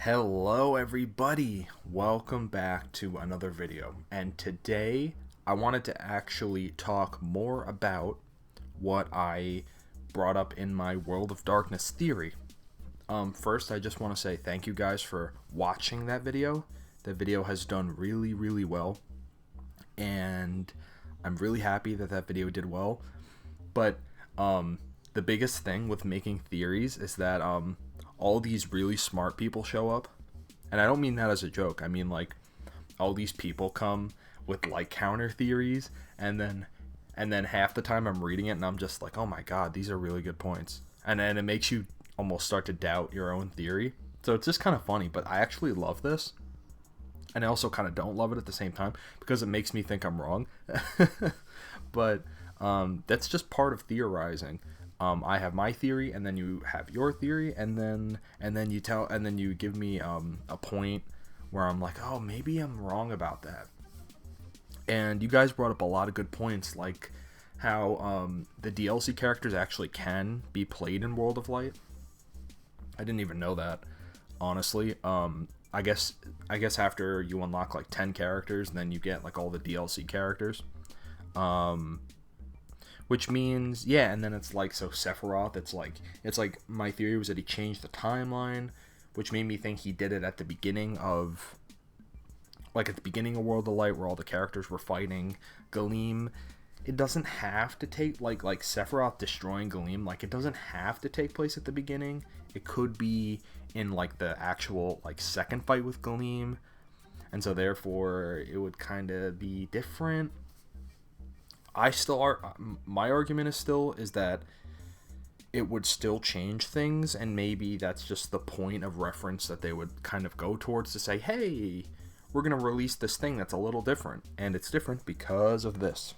Hello everybody, welcome back to another video, and today I wanted to actually talk more about what I brought up in my World of Darkness theory. First I just want to say thank you guys for watching that video. The video has done really well, and I'm really happy that video did well. But the biggest thing with making theories is that all these really smart people show up, and I don't mean that as a joke. I mean, like, all these people come with like counter theories, and then half the time I'm reading it and I'm just like, oh my god, these are really good points, and then it makes you almost start to doubt your own theory. So it's just kind of funny, but I actually love this, and I also kind of don't love it at the same time because it makes me think I'm wrong. But that's just part of theorizing. I have my theory, and then you have your theory, and then you give me a point where I'm like, oh, maybe I'm wrong about that. And you guys brought up a lot of good points, like how the DLC characters actually can be played in World of Light. I didn't even know that, honestly. I guess after you unlock like 10 characters, then you get like all the DLC characters. Which means, yeah, and then it's like, so Sephiroth, it's like my theory was that he changed the timeline, which made me think he did it at the beginning of World of Light, where all the characters were fighting Galeem. It doesn't have to take, like Sephiroth destroying Galeem, like, it doesn't have to take place at the beginning. It could be in, like, the actual, like, second fight with Galeem, and so therefore it would kind of be different. My argument is that it would still change things, and maybe that's just the point of reference that they would kind of go towards, to say, hey, we're going to release this thing that's a little different, and it's different because of this.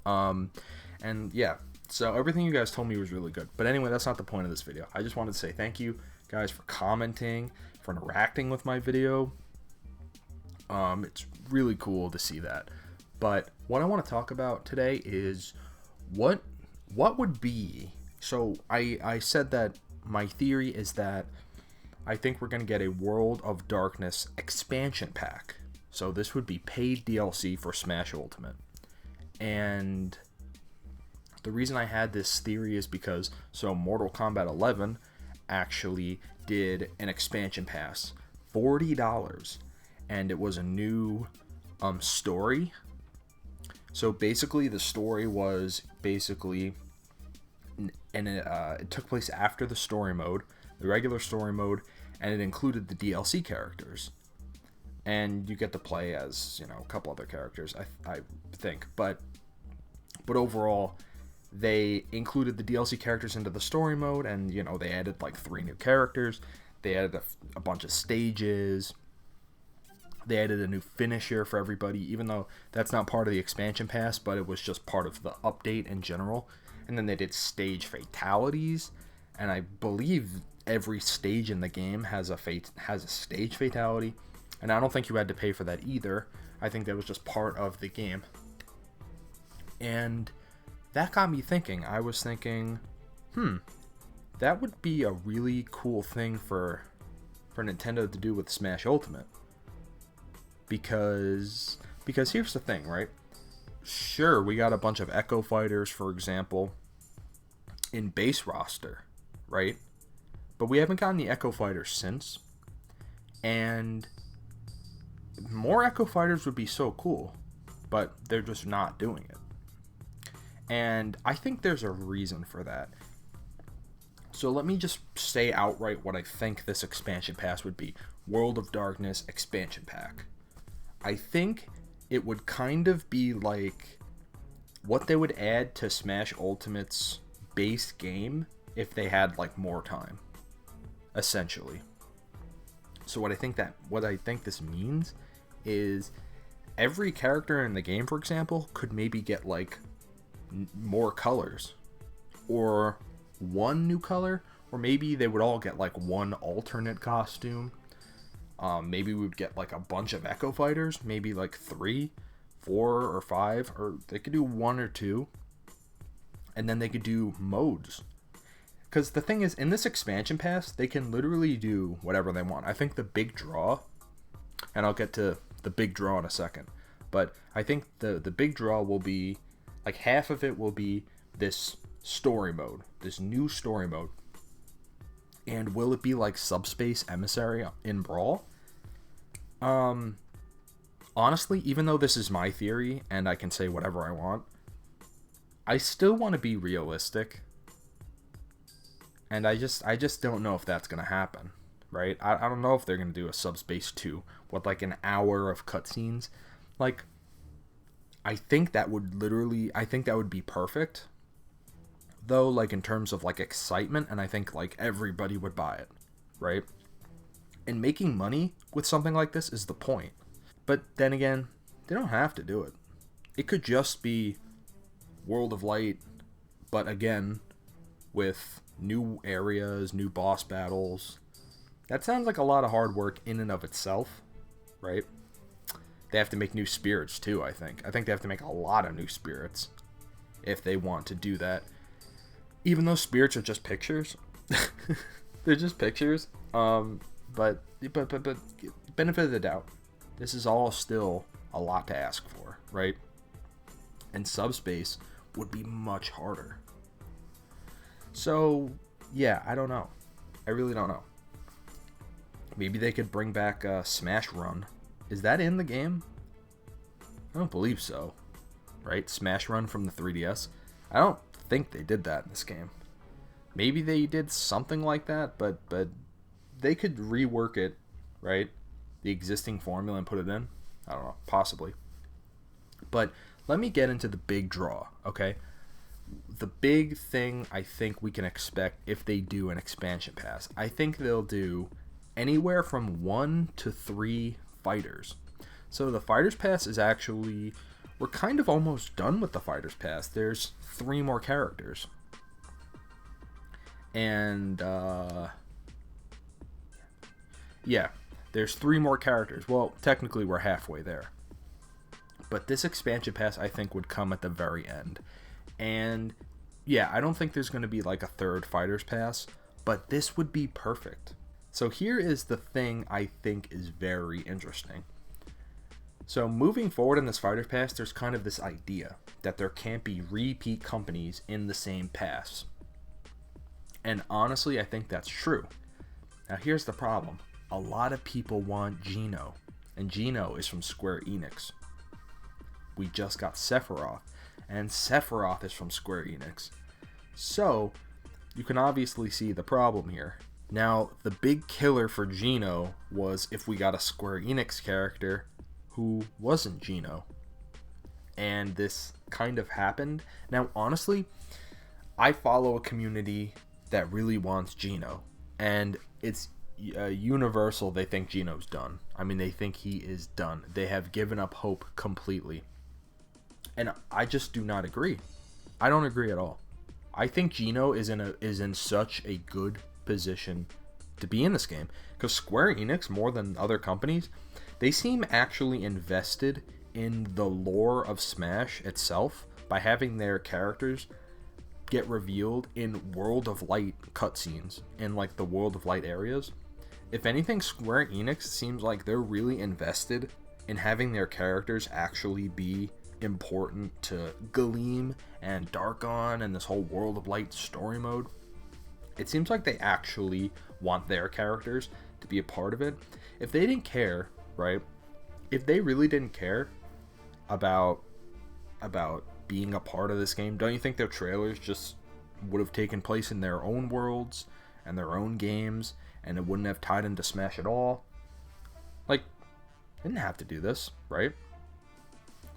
And yeah, so everything you guys told me was really good. But anyway, that's not the point of this video. I just wanted to say thank you guys for commenting, for interacting with my video. It's really cool to see that. But what I want to talk about today is what would be... So I said that my theory is that I think we're going to get a World of Darkness expansion pack. So this would be paid DLC for Smash Ultimate. And the reason I had this theory is because, so Mortal Kombat 11 actually did an expansion pass, $40, and it was a new story. So basically, the story was and it took place after the story mode, the regular story mode, and it included the DLC characters. And you get to play as, a couple other characters, I think. But overall, they included the DLC characters into the story mode, and, they added like 3 new characters. They added a bunch of stages. They added a new finisher for everybody, even though that's not part of the expansion pass, but it was just part of the update in general. And then they did stage fatalities, and I believe every stage in the game has a stage fatality, and I don't think you had to pay for that either. I think that was just part of the game. And that got me thinking. I was thinking, that would be a really cool thing for Nintendo to do with Smash Ultimate. Because here's the thing, right? Sure, we got a bunch of Echo Fighters, for example, in base roster, right? But we haven't gotten the Echo Fighters since. And more Echo Fighters would be so cool, but they're just not doing it. And I think there's a reason for that. So let me just say outright what I think this expansion pass would be. World of Darkness expansion pack. I think it would kind of be like what they would add to Smash Ultimate's base game if they had like more time, essentially. So what I think this means is every character in the game, for example, could maybe get like more colors, or one new color, or maybe they would all get like one alternate costume. Maybe we would get like a bunch of Echo Fighters, maybe like 3, 4, or 5, or they could do 1 or 2, and then they could do modes. Because the thing is, in this expansion pass, they can literally do whatever they want. I think the big draw, and I'll get to the big draw in a second, but I think the big draw will be, like, half of it will be this story mode, this new story mode. And will it be like Subspace Emissary in Brawl? Honestly, even though this is my theory and I can say whatever I want, I still want to be realistic. And I just don't know if that's going to happen, right? I don't know if they're going to do a Subspace 2 with like an hour of cutscenes. Like, I think that would be perfect. Though, like, in terms of like excitement, and I think like everybody would buy it, right? And making money with something like this is the point. But then again, they don't have to do it. It could just be World of Light, but again, with new areas, new boss battles. That sounds like a lot of hard work in and of itself, right? They have to make new spirits too, I think. I think they have to make a lot of new spirits if they want to do that. Even though spirits are just pictures. They're just pictures. But benefit of the doubt. This is all still a lot to ask for, right? And Subspace would be much harder. So, yeah, I don't know. I really don't know. Maybe they could bring back Smash Run. Is that in the game? I don't believe so. Right? Smash Run from the 3DS. I don't think they did that in this game. Maybe they did something like that, but they could rework it, right? The existing formula and put it in. I don't know, possibly. But let me get into the big draw, okay? The big thing I think we can expect if they do an expansion pass, I think they'll do anywhere from 1 to 3 fighters. So the fighters pass is actually, we're kind of almost done with the fighters pass. There's 3 more characters. And yeah, there's 3 more characters. Well, technically we're halfway there. But this expansion pass I think would come at the very end. And yeah, I don't think there's going to be like a 3rd fighters pass, but this would be perfect. So here is the thing I think is very interesting. So moving forward in this fighters pass, there's kind of this idea that there can't be repeat companies in the same pass. And honestly, I think that's true. Now here's the problem. A lot of people want Geno, and Geno is from Square Enix. We just got Sephiroth, and Sephiroth is from Square Enix. So, you can obviously see the problem here. Now, the big killer for Geno was if we got a Square Enix character who wasn't Geno. And this kind of happened. Now, honestly, I follow a community that really wants Geno, and it's universal. They think Geno's done. I mean, they think he is done. They have given up hope completely. And I just do not agree. I don't agree at all. I think Geno is in such a good position to be in this game, because Square Enix, more than other companies, they seem actually invested in the lore of Smash itself by having their characters get revealed in World of Light cutscenes, in like the World of Light areas. If anything, Square Enix seems like they're really invested in having their characters actually be important to Gleam and Darkon and this whole World of Light story mode. It seems like they actually want their characters to be a part of it. If they didn't care, right? If they really didn't care about being a part of this game, don't you think their trailers just would have taken place in their own worlds and their own games, and it wouldn't have tied into Smash at all? Like, they didn't have to do this, right?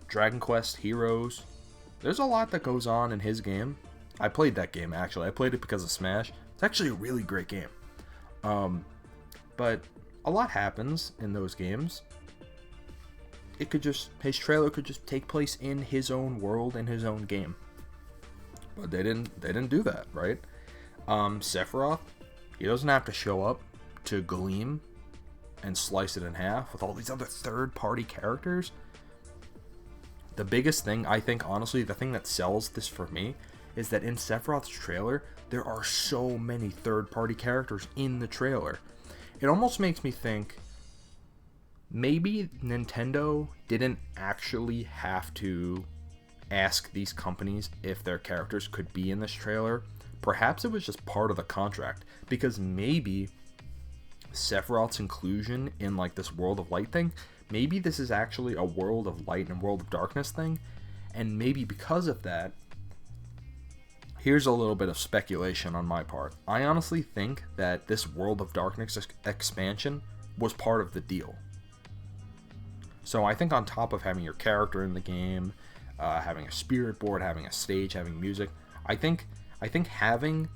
Dragon Quest Heroes. There's a lot that goes on in his game. I played that game, actually. I played it because of Smash. It's actually a really great game. But a lot happens in those games. His trailer could just take place in his own world, in his own game. But they didn't do that, right? Sephiroth, he doesn't have to show up to Gleam and slice it in half with all these other third-party characters. The biggest thing, I think, honestly, the thing that sells this for me is that in Sephiroth's trailer, there are so many third-party characters in the trailer. It almost makes me think maybe Nintendo didn't actually have to ask these companies if their characters could be in this trailer. Perhaps it was just part of the contract, because maybe Sephiroth's inclusion in like this World of Light thing, maybe this is actually a World of Light and World of Darkness thing, and maybe because of that, here's a little bit of speculation on my part. I honestly think that this World of Darkness expansion was part of the deal. So I think on top of having your character in the game, having a spirit board, having a stage, having music, I think having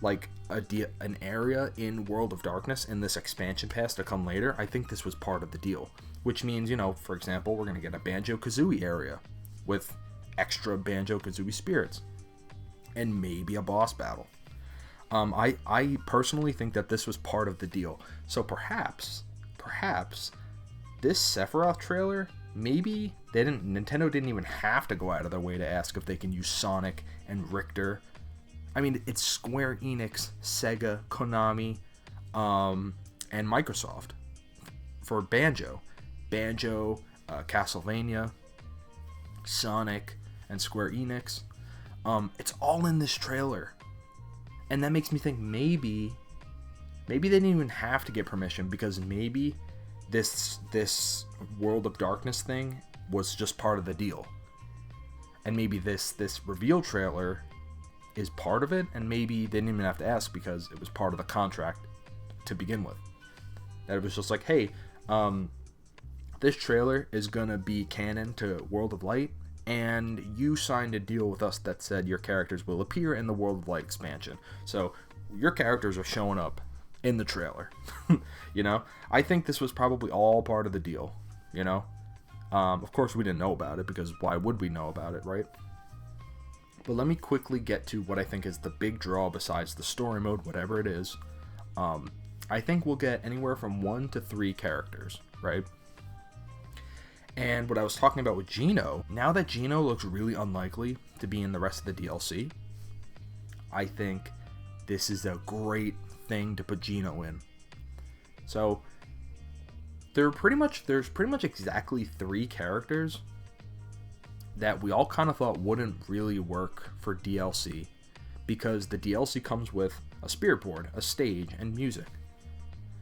like an area in World of Darkness in this expansion pass to come later, I think this was part of the deal. Which means, you know, for example, we're going to get a Banjo-Kazooie area with extra Banjo-Kazooie spirits. And maybe a boss battle. I personally think that this was part of the deal. So perhaps this Sephiroth trailer, maybe Nintendo didn't even have to go out of their way to ask if they can use Sonic and Richter. I mean, it's Square Enix, Sega, Konami, and Microsoft for Banjo, Castlevania, Sonic, and Square Enix. It's all in this trailer, and that makes me think maybe they didn't even have to get permission, because maybe this World of Darkness thing was just part of the deal, and maybe this reveal trailer is part of it, and maybe they didn't even have to ask because it was part of the contract to begin with. That it was just like, hey, this trailer is gonna be canon to World of Light, and you signed a deal with us that said your characters will appear in the World of Light expansion. So your characters are showing up in the trailer. You know, I think this was probably all part of the deal, you know. Of course, we didn't know about it, because why would we know about it, right? But let me quickly get to what I think is the big draw besides the story mode, whatever it is. I think we'll get anywhere from 1 to 3 characters, right? And what I was talking about with Geno, now that Geno looks really unlikely to be in the rest of the DLC, I think this is a great thing to put Geno in. So there's pretty much exactly 3 characters that we all kind of thought wouldn't really work for DLC, because the DLC comes with a spirit board, a stage, and music.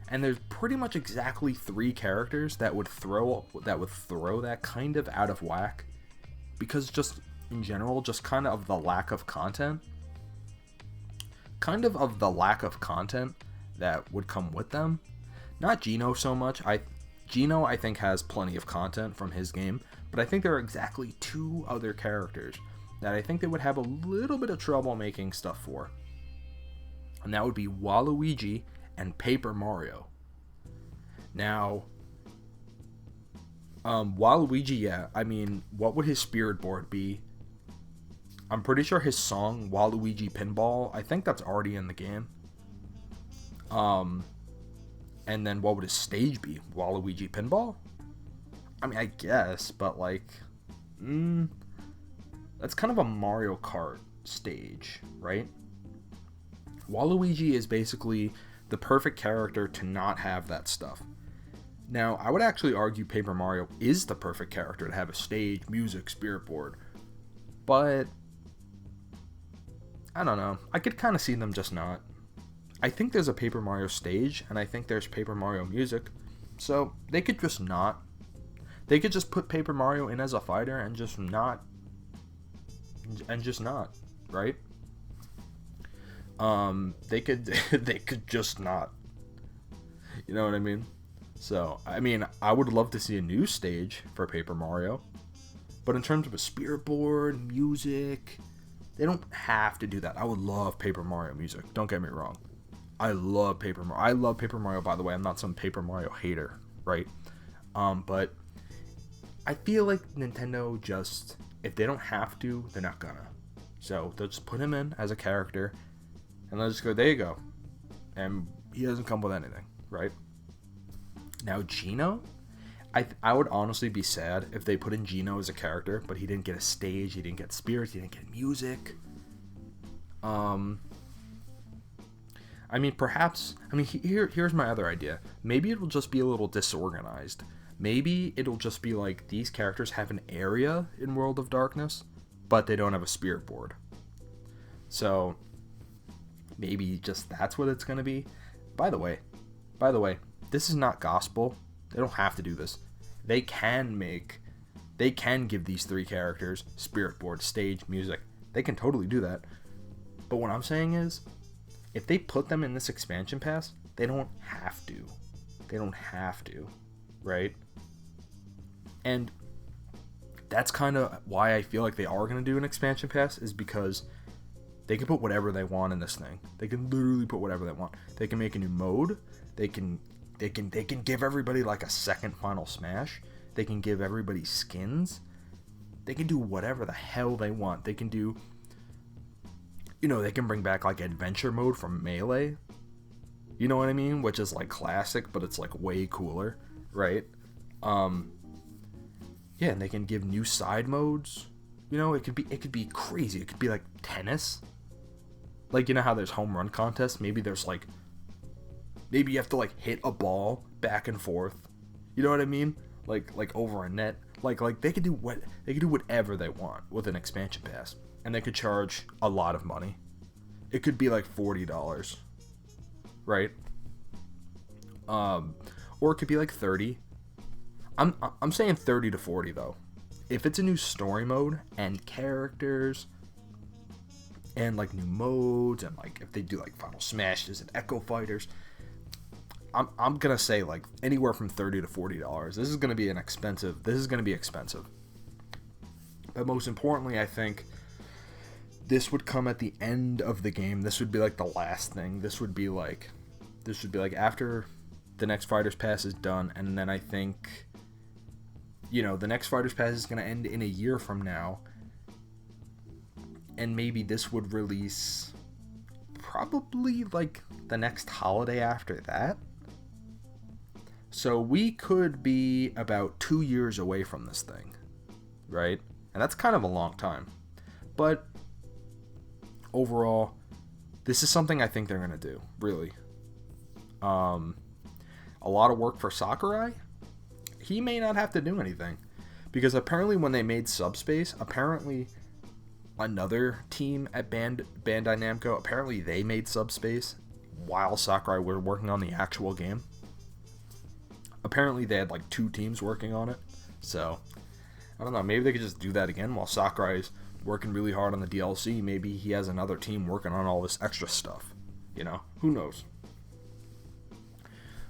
And there's pretty much exactly 3 characters that would throw that kind of out of whack, because just in general, just kind of the lack of content that would come with them. Not Geno so much. Geno, I think, has plenty of content from his game, but I think there are exactly 2 other characters that I think they would have a little bit of trouble making stuff for. And that would be Waluigi and Paper Mario. Now, Waluigi, yeah, I mean, what would his spirit board be? I'm pretty sure his song, Waluigi Pinball, I think that's already in the game. And then what would his stage be? Waluigi Pinball? I mean, I guess, but like, that's kind of a Mario Kart stage, right? Waluigi is basically the perfect character to not have that stuff. Now, I would actually argue Paper Mario is the perfect character to have a stage, music, spirit board. But I don't know. I could kind of see them just not. I think there's a Paper Mario stage, and I think there's Paper Mario music. So they could just not. They could just put Paper Mario in as a fighter and just not. Right? They could just not. You know what I mean? So, I mean, I would love to see a new stage for Paper Mario. But in terms of a spirit board, music, they don't have to do that. I would love Paper Mario music. Don't get me wrong. I love Paper Mario. I love Paper Mario, by the way. I'm not some Paper Mario hater, right? But I feel like Nintendo just, if they don't have to, they're not gonna. So they'll just put him in as a character, and they'll just go, there you go. And he doesn't come with anything, right? Now, Geno, I would honestly be sad if they put in Geno as a character, but he didn't get a stage, he didn't get spirits, he didn't get music. I mean, perhaps, here's my other idea. Maybe it'll just be a little disorganized. Maybe it'll just be like these characters have an area in World of Darkness, but they don't have a spirit board. So maybe just that's what it's going to be. By the way, this is not gospel. They don't have to do this. They can give these 3 characters spirit board, stage, music. They can totally do that. But what I'm saying is, if they put them in this expansion pass, they don't have to. They don't have to, right? And that's kind of why I feel like they are going to do an expansion pass, is because they can put whatever they want in this thing. They can literally put whatever they want. They can make a new mode. They can give everybody like a second Final Smash. They can give everybody skins. They can do whatever the hell they want. They can do, they can bring back like adventure mode from Melee. You know what I mean? Which is like classic, but it's like way cooler, right? Yeah, and they can give new side modes. It could be crazy. It could be like tennis. Like, how there's home run contests? Maybe you have to like hit a ball back and forth. You know what I mean? Like over a net. Like they could do whatever they want with an expansion pass, and they could charge a lot of money. It could be like $40, right? Or it could be like $30. I'm saying $30 to $40 though. If it's a new story mode and characters and like new modes, and like if they do like Final Smashes and Echo Fighters, I'm gonna say like anywhere from $30 to $40. This is gonna be expensive. But most importantly, I think this would come at the end of the game. This would be like the last thing. This would be like after the next Fighters Pass is done, and then I think, the next Fighters Pass is gonna end in a year from now, and maybe this would release probably like the next holiday after that. So we could be about 2 years away from this thing, right? And that's kind of a long time. But overall, this is something I think they're going to do, really. A lot of work for Sakurai. He may not have to do anything. Because apparently when they made Subspace, apparently another team at Bandai Namco, apparently they made Subspace while Sakurai were working on the actual game. Apparently they had like 2 teams working on it. So, I don't know, maybe they could just do that again while Sakurai's working really hard on the DLC. Maybe he has another team working on all this extra stuff. Who knows?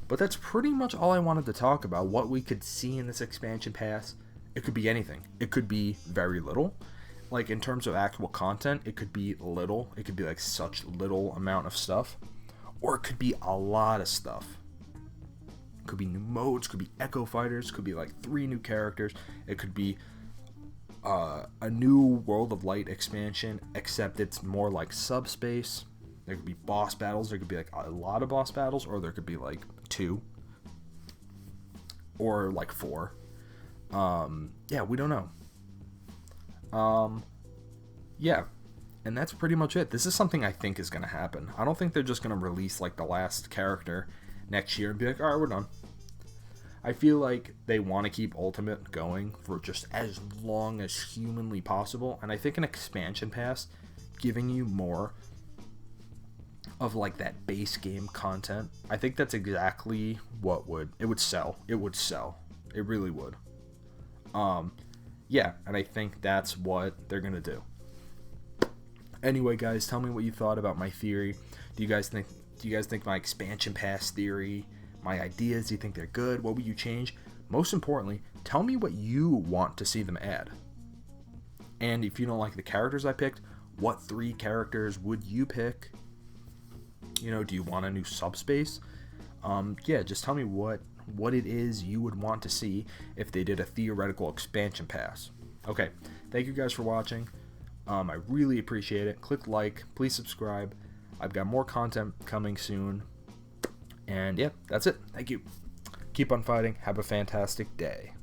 But that's pretty much all I wanted to talk about. What we could see in this expansion pass. It could be anything. It could be very little. Like in terms of actual content, it could be little. It could be like such little amount of stuff. Or it could be a lot of stuff. Could be new modes, could be Echo Fighters, could be like 3 new characters. It could be a new World of Light expansion, except it's more like Subspace. There could be boss battles. There could be like a lot of boss battles, or there could be like 2 or like 4. Yeah, we don't know. Yeah, and that's pretty much it. This is something I think is going to happen. I don't think they're just going to release like the last character next year and be like, all right, we're done. I feel like they want to keep Ultimate going for just as long as humanly possible, and I think an expansion pass giving you more of like that base game content, I think that's exactly what would sell. It would sell. It really would. Yeah, and I think that's what they're gonna do. Anyway, guys, tell me what you thought about my theory. Do you guys think my expansion pass theory, my ideas, do you think they're good? What would you change? Most importantly, tell me what you want to see them add. And if you don't like the characters I picked, what 3 characters would you pick? Do you want a new Subspace? Yeah, just tell me what it is you would want to see if they did a theoretical expansion pass. Okay, thank you guys for watching. I really appreciate it. Click like, please subscribe. I've got more content coming soon. And yeah, that's it. Thank you. Keep on fighting. Have a fantastic day.